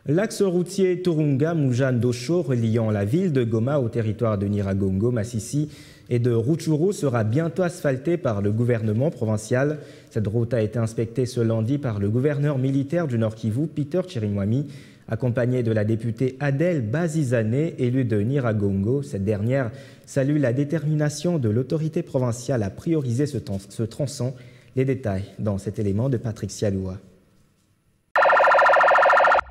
L'axe routier Turunga-Muja-Ndosho reliant la ville de Goma au territoire de Nyiragongo, Masisi et de Rutshuru sera bientôt asphalté par le gouvernement provincial. Cette route a été inspectée ce lundi par le gouverneur militaire du Nord Kivu, Peter Chirimwami, accompagné de la députée Adèle Bazizane, élue de Nyiragongo. Cette dernière salue la détermination de l'autorité provinciale à prioriser ce tronçon. Les détails dans cet élément de Patrick Sialoua.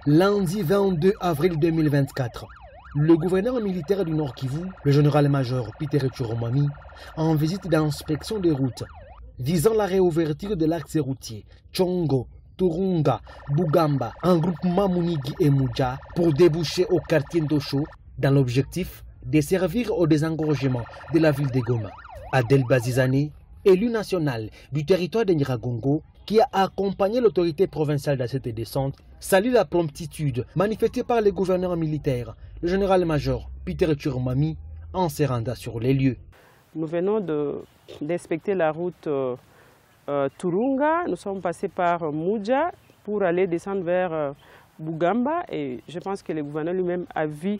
Lundi 22 avril 2024, le gouverneur militaire du Nord Kivu, le général-major Peter Chirimwami, en visite d'inspection des routes visant la réouverture de l'axe routier Tshongo, Turunga, Bugamba, en groupement Munigi et Muja pour déboucher au quartier Ndosho dans l'objectif de servir au désengorgement de la ville de Goma. Adèle Bazizane, élu national du territoire de Nyiragongo, qui a accompagné l'autorité provinciale dans cette descente, salue la promptitude manifestée par le gouverneur militaire, le général-major Peter Chirimwami, en se rendant sur les lieux. Nous venons d'inspecter la route Turunga. Nous sommes passés par Muja pour aller descendre vers Bugamba et je pense que le gouverneur lui-même a vu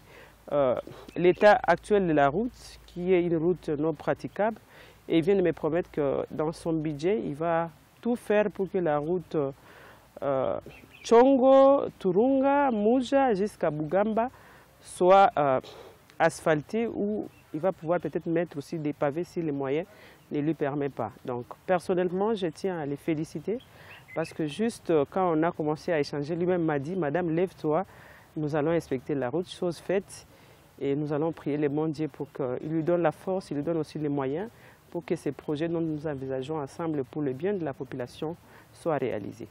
l'état actuel de la route, qui est une route non praticable. Et il vient de me promettre que dans son budget, il va tout faire pour que la route Tshongo, Turunga, Muja jusqu'à Bugamba soit asphaltée, où il va pouvoir peut-être mettre aussi des pavés si les moyens ne lui permettent pas. Donc personnellement, je tiens à les féliciter parce que juste quand on a commencé à échanger, lui-même m'a dit « Madame, lève-toi, nous allons inspecter la route, chose faite, et nous allons prier le bon Dieu pour qu'il lui donne la force, il lui donne aussi les moyens pour que ces projets dont nous envisageons ensemble pour le bien de la population soient réalisés. »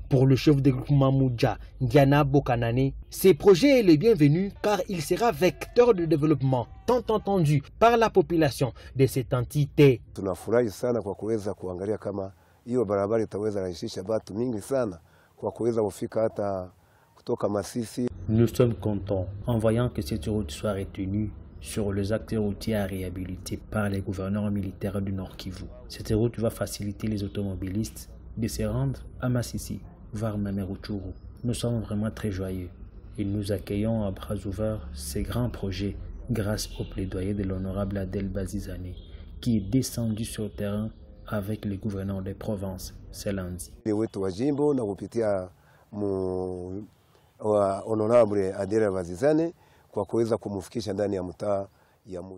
Pour le chef de groupement Muja, Ndiana Bokanane, ces projets est le bienvenu car il sera vecteur de développement tant entendu par la population de cette entité. Tunafurahi sana kwa kuweza kuangalia kama hiyo barabara itaweza rahisisha watu mingi sana kwa kuweza kufika hata kutoka Masisi. Nous sommes contents en voyant que cette route soit retenue sur les axes routiers à réhabiliter par les gouverneurs militaires du Nord Kivu. Cette route va faciliter les automobilistes de se rendre à Masisi, voire même Rutshuru. Nous sommes vraiment très joyeux et nous accueillons à bras ouverts ces grands projets grâce au plaidoyer de l'honorable Adèle Bazizane qui est descendu sur le terrain avec les gouverneurs des provinces ce lundi. Honorable Adèle Bazizane kwa kuweza kumfikisha ndani ya mtaa ya